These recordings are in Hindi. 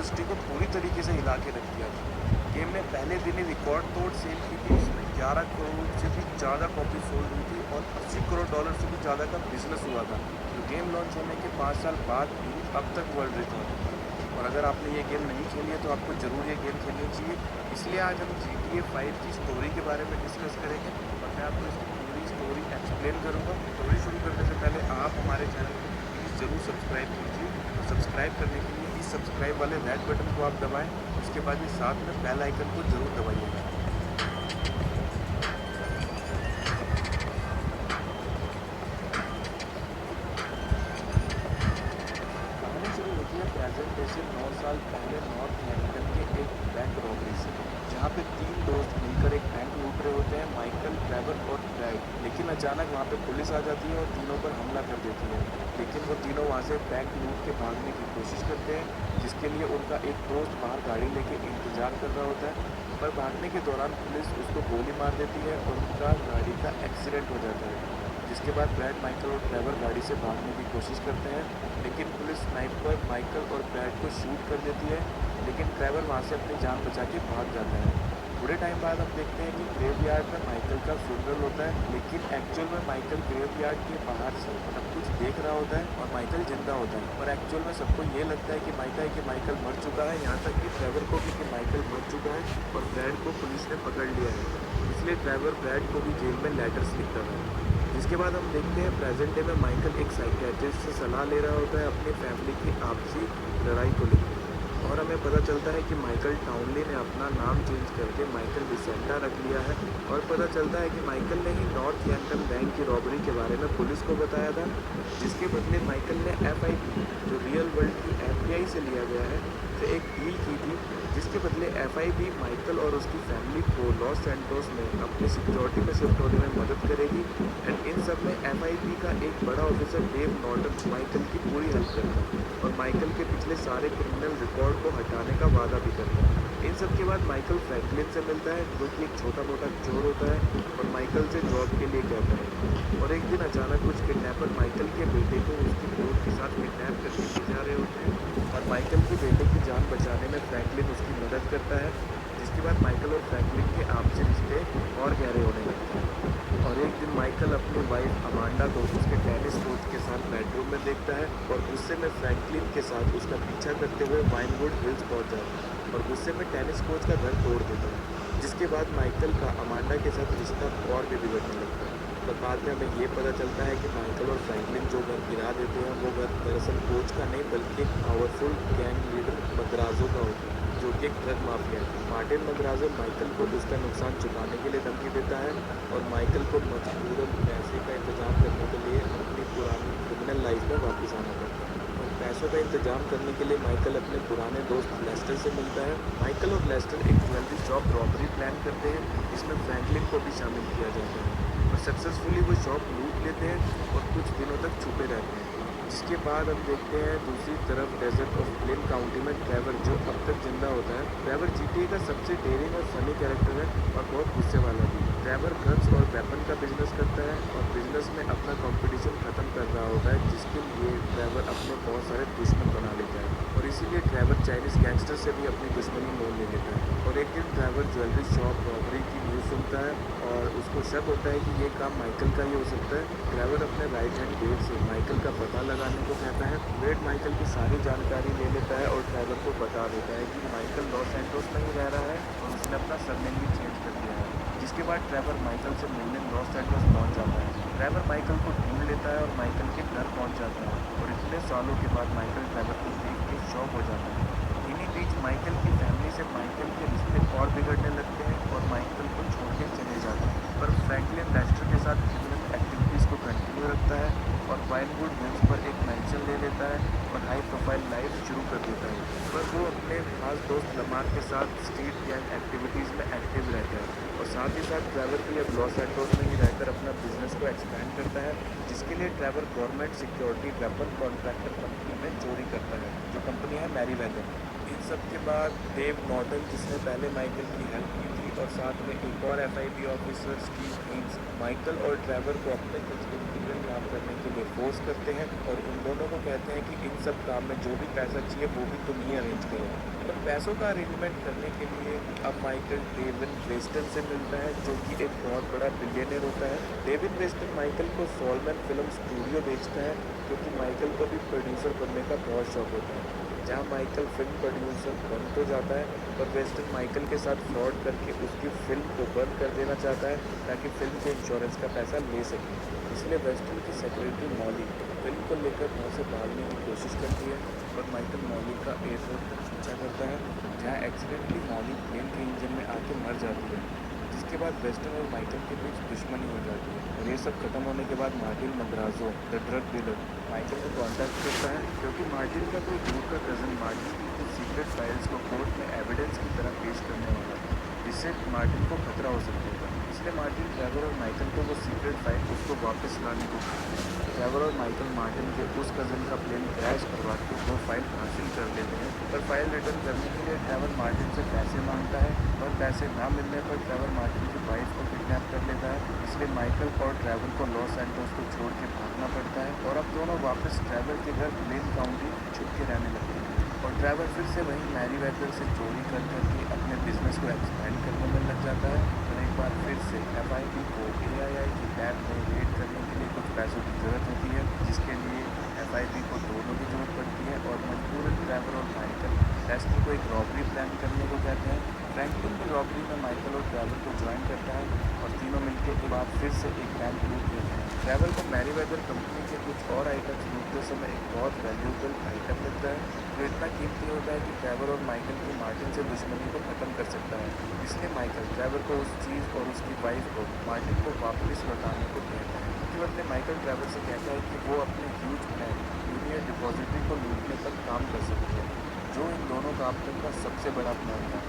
इंडस्ट्री को पूरी तरीके से हिला के रख दिया था। गेम ने पहले दिन ही रिकॉर्ड तोड़ सेल की थी, इसमें 11 करोड़ से भी ज़्यादा कॉपी सोल्ड हुई थी और $80 करोड़ से भी ज़्यादा का बिजनेस हुआ था, जो गेम लॉन्च होने के 5 साल बाद भी अब तक वर्ल्ड रिकॉर्ड है। और अगर आपने ये गेम नहीं खेली है तो आपको ज़रूर ये गेम खेलनी चाहिए। इसलिए आज हम GTA 5 की स्टोरी के बारे में डिस्कस करेंगे और मैं आपको इसकी पूरी स्टोरी एक्सप्लेन करूँगा। स्टोरी शुरू करने से पहले आप हमारे चैनल को प्लीज़ ज़रूर सब्सक्राइब कीजिए। और सब्सक्राइब करने के लिए इस सब्सक्राइब वाले रेड बटन को आप दबाएँ, उसके बाद ये साथ में बेल आइकन को ज़रूर दबाइएगा। कहानी शुरू होती है प्रेजेंट डे से 9 साल पहले नॉर्थ हैम्पटन के एक बैंक रॉबरी से, जहाँ पे 3 दोस्त मिलकर एक बैंक लूट रहे होते हैं, माइकल, ट्रेवर और ब्रैड। लेकिन अचानक वहाँ पे पुलिस आ जाती है और तीनों पर हमला कर देती है। लेकिन वो तीनों वहाँ से बैंक लूट के भागने की कोशिश करते हैं, जिसके लिए उनका एक दोस्त बाहर गाड़ी लेके इंतजार कर रहा होता है। पर भागने के दौरान पुलिस उसको गोली मार देती है और उनका गाड़ी का एक्सीडेंट हो जाता है। जिसके बाद ब्रैड, माइकल और ट्रेवर गाड़ी से भागने की कोशिश करते हैं, लेकिन पुलिस स्नाइपर माइकल और ब्रैड को शूट कर देती है। लेकिन ट्रेवर वहाँ से अपनी जान बचा के भाग जाता है। थोड़े टाइम बाद हम देखते हैं कि ग्रेवयार्ड में माइकल का फ्यूनरल होता है, लेकिन एक्चुअल में माइकल ग्रेवयार्ड के बाहर से सब कुछ देख रहा होता है और माइकल जिंदा होता है। और एक्चुअल में सबको ये लगता है कि माइकल मर चुका है, यहाँ तक कि ट्रेवर को भी कि माइकल मर चुका है और ब्रैड को पुलिस ने पकड़ लिया है। इसलिए ट्रेवर ब्रैड को भी जेल में लेटर्स लिखता है। जिसके बाद हम देखते हैं प्रेजेंट डे में माइकल एक साइकियाट्रिस्ट से सलाह ले रहा होता है अपनी फैमिली की आपसी लड़ाई को लेकर। और हमें पता चलता है कि माइकल टाउनली ने अपना नाम चेंज करके माइकल डिसेंटा रख लिया है। और पता चलता है कि माइकल ने ही नॉर्थ हैम्पटन बैंक की रॉबरी के बारे में पुलिस को बताया था, जिसके बदले माइकल ने FIB, जो रियल वर्ल्ड की FBI से लिया गया है, से एक डील की थी, जिसके बदले FIB माइकल और उसकी फैमिली को लॉस सैंटोस में अपनी सिक्योरिटी में शिफ्ट होने में मदद करेगी। एंड इन सब में FIB का एक बड़ा ऑफिसर डेव नॉर्टन माइकल की पूरी हेल्प करता है और माइकल के पिछले सारे क्रिमिनल रिकॉर्ड को हटाने का वादा भी करता है। इन सब के बाद माइकल फ्रैंकलिन से मिलता है, जो कि एक छोटा मोटा चोर होता है और माइकल से जॉब के लिए कहता है। और एक दिन अचानक कुछ किडनैपर माइकल के बेटे को उसकी दोस्त के साथ किडनैप करके ले जा रहे होते हैं और माइकल के बेटे की जान बचाने में फ्रैंकलिन उसकी मदद करता है। जिसके बाद माइकल और फ्रैंकलिन के आपसी रिश्ते और गहरे होने लगते हैं। और एक दिन माइकल अपनी वाइफ अमांडा को उसके टेनिस कोच के साथ बेडरूम में देखता है और गुस्से में फ्रैंकलिन के साथ उसका पीछा करते हुए वाइनवुड हिल्स पहुंच जाता है और गुस्से में टेनिस कोच का घर तोड़ देता है। जिसके बाद माइकल का अमांडा के साथ रिश्ता और भी बिगड़ने लगता है। तो बाद में हमें ये पता चलता है कि माइकल और फ्रैंकलिन जो घर गिरा देते हैं वो घर दरअसल कोच का नहीं बल्कि एक पावरफुल गैंग लीडर मद्राजो का होता है, जो कि एक ड्रग माफिया है। मार्टिन मद्राजो माइकल को उसका नुकसान चुकाने के लिए धमकी देता है और माइकल को मजबूरन पैसे का इंतजाम करने के लिए अपनी पुरानी क्रिमिनल लाइफ में वापस आना पड़ता है। और पैसों का इंतजाम करने के लिए माइकल अपने पुराने दोस्त लेस्टर से मिलता है। माइकल और लेस्टर एक ज्वेलरी शॉप रॉबरी प्लान करते हैं, जिसमें फ्रैंकलिन को भी शामिल किया जाता है और सक्सेसफुली वो शॉप लूट लेते हैं और कुछ दिनों तक छुपे रहते हैं। जिसके बाद हम देखते हैं दूसरी तरफ डेजर्ट ऑफ प्लेन काउंटी में ट्रेवर, जो अब तक जिंदा होता है। ट्रेवर GTA का सबसे डेयरिंग और फनी कैरेक्टर है और बहुत गुस्से वाला भी। ट्रेवर गन्स और वेपन का बिजनेस करता है और बिजनेस में अपना कंपटीशन खत्म कर रहा होता है, जिसके लिए ट्रेवर अपने बहुत सारे दुश्मन बना लेता है और इसीलिए ट्रेवर चाइनीज गैंगस्टर से भी अपनी दुश्मनी मोल ले लेता है। और एक दिन ट्रेवर ज्वेलरी शॉप रॉबरी की न्यूज़ सुनता है और उसको शक होता है कि ये काम माइकल का ही हो सकता है। ट्रेवर अपने राइट हैंड वेड से माइकल का पता लगाने को कहता है। वेड माइकल की सारी जानकारी ले लेता है और ट्रेवर को बता देता है कि माइकल लॉस सैंटोस में ही रह रहा है और उसने अपना सरनेम भी चेंज कर दिया है। जिसके बाद ट्रेवर माइकल से मिलने लॉस सैंटोस पहुंच जाता है। ट्रेवर माइकल को ढूंढ लेता है और माइकल के घर पहुंच जाता है और इतने सालों के बाद माइकल ट्रेवर को देख के शॉक हो जाता है। इन्हीं बीच माइकल की फैमिली से माइकल के रिश्ते और बिगड़ने लगते हैं और माइकल को छोड़ के चले जाते हैं। पर फ्रैंकलिन लेस्टर के साथ क्रिमिनल एक्टिविटीज़ को कंटिन्यू रखता है और वाइनवुड हिल्स पर एक मैंशन ले लेता है और हाई प्रोफाइल लाइफ शुरू कर देता है। पर वो अपने खास दोस्त लमार के साथ स्ट्रीट गैंग एक्टिविटीज़ में एक्टिव रहता है और साथ ही साथ ट्रेवर भी अब लॉस सैंटोस में ही रहकर अपना बिजनेस को एक्सपैंड करता है, जिसके लिए Trevor government security weapon contractor company में चोरी करता है, जो कंपनी है मैरीवेदर। इन सब के बाद डेव नॉर्टन, जिसने पहले माइकल की हेल्प की थी और साथ में एक और FIB officer Steve Haines Michael और ट्रेवर को अपने कुछ इलीगल काम करने के लिए फोर्स करते हैं और उन दोनों को कहते हैं कि इन सब काम में जो भी पैसा चाहिए वो भी तुम ही अरेंज करो। पर पैसों का अरेंजमेंट करने के लिए अब माइकल डेविन वेस्टन से मिलता है, जो कि एक बहुत बड़ा बिलियनर होता है। डेविन वेस्टन माइकल को सॉलमन फिल्म स्टूडियो बेचता है, क्योंकि माइकल को भी प्रोड्यूसर बनने का बहुत शौक होता है। जहाँ माइकल फिल्म प्रोड्यूसर बन तो जाता है, पर वेस्टन माइकल के साथ फ्रॉड करके उसकी फिल्म को बंद कर देना चाहता है, ताकि फिल्म के इंश्योरेंस का पैसा ले सके। इसलिए वेस्टन की सेक्रेटरी मॉली फिल्म को लेकर वहाँ से भागने की कोशिश करती है, और माइकल मॉली का एयरपोर्ट तक पीछा करता है, जहाँ एक्सीडेंटली मॉली प्लेन के इंजन में आके मर जाती है। जिसके बाद वेस्टन और माइकल के बीच दुश्मनी हो जाती है, और ये सब खत्म होने के बाद Martin Madrazo the drug dealer Michael को कॉन्टैक्ट करता है, क्योंकि मार्टिन का कोई दूर का कज़न मार्टिन की कुछ सीक्रेट फाइल्स को कोर्ट में एविडेंस की तरह पेश करने वाला है, जिससे मार्टिन को खतरा हो सकता था। इसलिए मार्टिन ट्रेवर और माइकल को वो सीक्रेट फाइल उसको वापस लाने को कहता है। ट्रेवर और माइकल मार्टिन के उस कज़न का प्लेन क्रैश करवा के वो फाइल हासिल कर लेते हैं, पर फाइल रिटर्न करने के लिए ट्रेवर मार्टिन से पैसे मांगता है, और पैसे ना मिलने पर ट्रेवर मार्टिन की वाइफ को किडनैप कर लेता है। इसलिए माइकल और ट्रेवर को लॉस एंजल्स को छोड़ के भागना पड़ता है, और अब दोनों वापस ट्रेवर के घर प्लेन काउंटी छुप के रहने लगते हैं। और ट्रेवर फिर से वहीं मैरीवेदर से चोरी कर करके अपने बिजनेस को एक्सपेंड करने में लग जाता है, और एक बार फिर से एफआईबी को एआईआई की लैब में रेड करने के लिए कुछ पैसों की ज़रूरत होती है, जिसके लिए एफआईबी को दोनों की ज़रूरत पड़ती है, और मजबूरन ट्रेवर और माइकल लेस्टर को एक रॉबरी प्लान करने को कहते हैं। फ्रैंकलिन भी रॉबरी में माइकल और ट्रेवर को ज्वाइन करता है, और तीनों मिलकर एक बार फिर से एक बैंक लूट लेते हैं। ट्रेवर को मैरीवेदर कंपनी के कुछ और आइटम्स लूटते समय एक बहुत वैल्यूएबल आइटम मिलता है, जो इतना कीमती होता है कि ट्रेवर और माइकल की मार्टिन से दुश्मनी को ख़त्म कर सकता है। इसलिए माइकल ट्रेवर को उस चीज़ और उसकी वाइफ को मार्टिन को वापस लौटाने को कहता है। इसके बदले माइकल ट्रेवर से कहता है कि वो अपने ह्यूज प्लान यूनियन डिपॉजिटरी को लूटने तक काम कर सकते हैं, जो इन दोनों का अब तक का सबसे बड़ा प्लान था।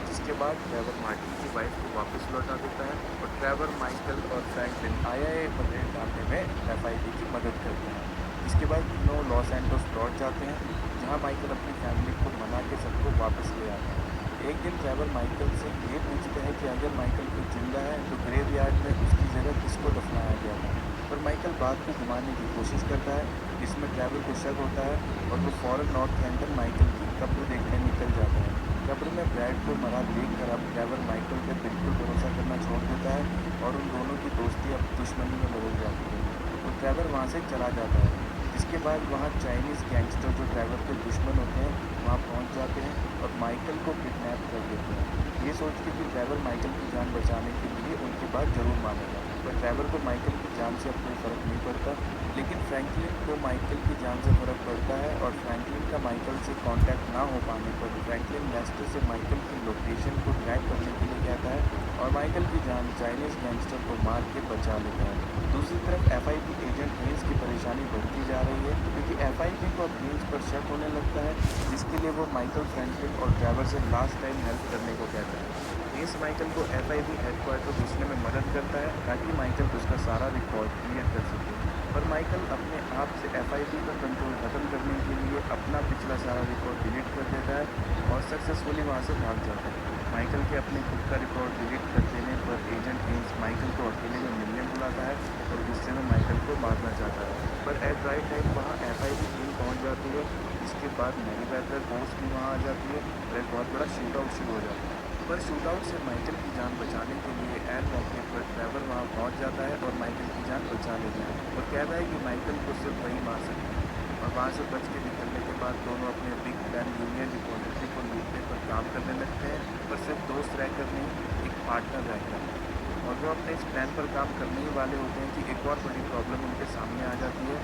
जिसके बाद ट्रेवर मार्टिन की वाइफ को वापस लौटा देता है, और ट्रेवर माइकल और फ्रैंकलिन आईआईए पर रेड डालने में एफआईबी की मदद करते हैं। इसके बाद तीनों लॉस एंजल्स लौट जाते हैं, जहां माइकल अपनी फैमिली को मना के सबको वापस ले आता है। एक दिन ट्रेवर माइकल से ये पूछते हैं कि अगर माइकल को जिंदा है तो ग्रेवयार्ड में उसकी जगह किसको दफनाया गया था, पर माइकल बात को घुमाने की कोशिश करता है। इसमें ट्रेवर को शक होता है, और वो फॉरन नॉर्थलैंडन माइकल की कब्र देखने निकल जाता है। कब्र में ब्रैड को मरा देखकर अब ट्रेवर माइकल पे बिल्कुल भरोसा करना छोड़ देता है, और उन दोनों की दोस्ती अब दुश्मनी में बदल जाती है, और ट्रेवर वहाँ से चला जाता है। इसके बाद वहाँ चाइनीज़ गैंगस्टर जो ट्रेवर के दुश्मन होते हैं वहाँ पहुँच जाते हैं, और माइकल को किडनैप कर देते हैं, ये सोच के कि ट्रेवर माइकल की जान बचाने के लिए उनकी बात जरूर मानेगा। पर ट्रेवर को माइकल की जान से अब कोई फ़र्क नहीं पड़ता, लेकिन फ्रैंकलिन को माइकल की जान से फ़र्क पड़ता है, और फ्रैंकलिन का माइकल से कांटेक्ट ना हो पाने पर फ्रैंकलिन लेस्टर से माइकल की लोकेशन को ट्रैक करने के लिए कहता है, और माइकल की जान चाइनीज़ गैंगस्टर को मार के बचा लेता है। दूसरी तरफ एफआईबी एजेंट हेन्स की परेशानी बढ़ती जा रही है, क्योंकि एफआईबी को अब हेन्स पर शक होने लगता है, जिसके लिए वो माइकल, फ्रैंकलिन और ट्रेवर से लास्ट टाइम हेल्प करने को कहता है। हेन्स माइकल को एफआईबी हेडक्वार्टर घुसने में मदद करता है, ताकि माइकल उसका सारा रिकॉर्ड क्लियर कर सके। पर माइकल अपने आप से एफआईबी का कंट्रोल खत्म करने के लिए अपना पिछला सारा रिकॉर्ड डिलीट कर देता है, और सक्सेसफुली वहाँ से भाग जाता है। माइकल के अपने खुद का रिकॉर्ड डिलीट कर देने पर एजेंट हेन्स माइकल को अकेले में मिलने बुलाता है, और गुस्से में माइकल को मारना चाहता है। पर एट राइट टाइम वहाँ एफआईबी टीम पहुँच जाती है। इसके बाद मैरीवेदर फोर्स भी वहाँ आ जाती है, और एक बहुत बड़ा शूट आउट शुरू हो जाता है। पर शूट आउट से माइकल की जान बचाने के लिए एन मौके पर ट्रेवर वहाँ पहुँच जाता है, और माइकल की जान बचा लेता है, और कहता है कि माइकल को सिर्फ वही मार सकता है। और वहाँ से बच के निकलने के बाद दोनों अपने बिग प्लान यूनियन डिपॉजिटरी को लूटने पर काम करने लगते हैं, पर सिर्फ दोस्त रहकर नहीं, एक पार्टनर रहकर। और वो अपने इस प्लान पर काम करने ही वाले होते हैं कि एक और बड़ी प्रॉब्लम उनके सामने आ जाती है,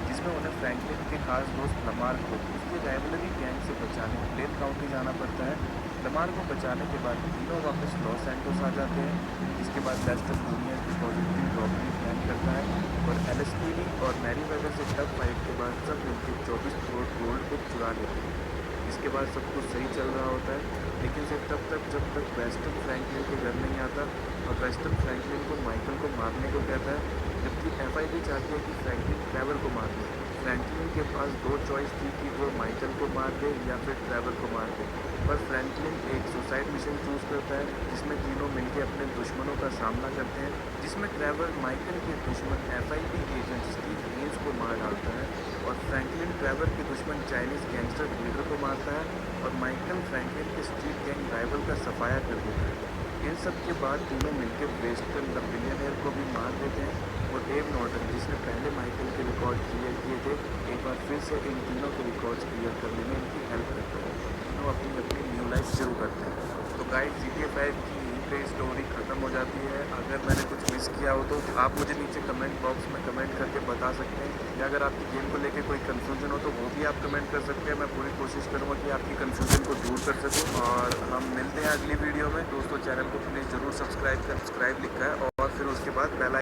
जिसमें उन्हें फ्रैंकलिन के खास दोस्त लमार को उसके राइवलरी गैंग से बचाने प्लेन काउंटी जाना पड़ता है। लमार को बचाने के बाद तीनों वापस लॉस एंजल्स आ जाते हैं, जिसके बाद Lester Union Depository robbery plan करता है, और एलएसपीडी और मैरीवेदर से टफ फाइट के बाद सब मिलकर 24 करोड़ गोल्ड को चुरा लेते हैं। इसके बाद सब कुछ सही चल रहा होता है, लेकिन सिर्फ तब तक जब तक वेस्टन फ्रैंकलिन के घर नहीं आता, और वेस्टन फ्रैंकलिन को माइकल को मारने को कहता है, जबकि एफआईबी चाहती है कि फ्रैंकलिन ट्रेवर को मार दे। फ्रैंकलिन के पास दो चॉइस थी कि वो माइकल को मार दे या फिर ट्रेवर को मार दे, पर फ्रैंकलिन एक सुसाइड मिशन चूज़ करता है जिसमें तीनों मिलकर अपने दुश्मनों का सामना करते हैं, जिसमें ट्रेवर माइकल के दुश्मन FIB एजेंट स्टीव हेन्स को मार डालता है और फ्रैंकलिन ट्रेवर के दुश्मन चाइनीज़ गैंगस्टर लीडर को मारता है और माइकल फ्रैंकलिन के स्ट्रीट गैंग राइवल का सफाया कर देता है। इन सब के बाद तीनों मिलकर वेस्टर्न द बिलियनेयर को भी मार देते हैं और एब नॉर्टन, जिसने पहले माइकल के रिकॉर्ड क्लियर किए थे, एक बार फिर से इन तीनों के रिकॉर्ड्स क्लियर करने में इनकी हेल्प करता है। तीनों अपनी अपनी न्यू लाइफ शुरू करते हैं। तो गाइस, GTA 5 की यहीं पे स्टोरी ख़त्म हो जाती है। अगर मैंने कुछ मिस किया हो तो आप मुझे नीचे कमेंट बॉक्स में कमेंट करके बता सकते हैं, या अगर आपकी गेम को लेके कोई कन्फ्यूजन हो तो वो भी आप कमेंट कर सकते हैं। मैं पूरी कोशिश करूँगा कि आपकी कन्फ्यूजन को दूर कर सकूँ और हम मिलते हैं अगली वीडियो में। दोस्तों, चैनल को प्लीज़ ज़रूर सब्सक्राइब लिखा है और फिर उसके बाद बेल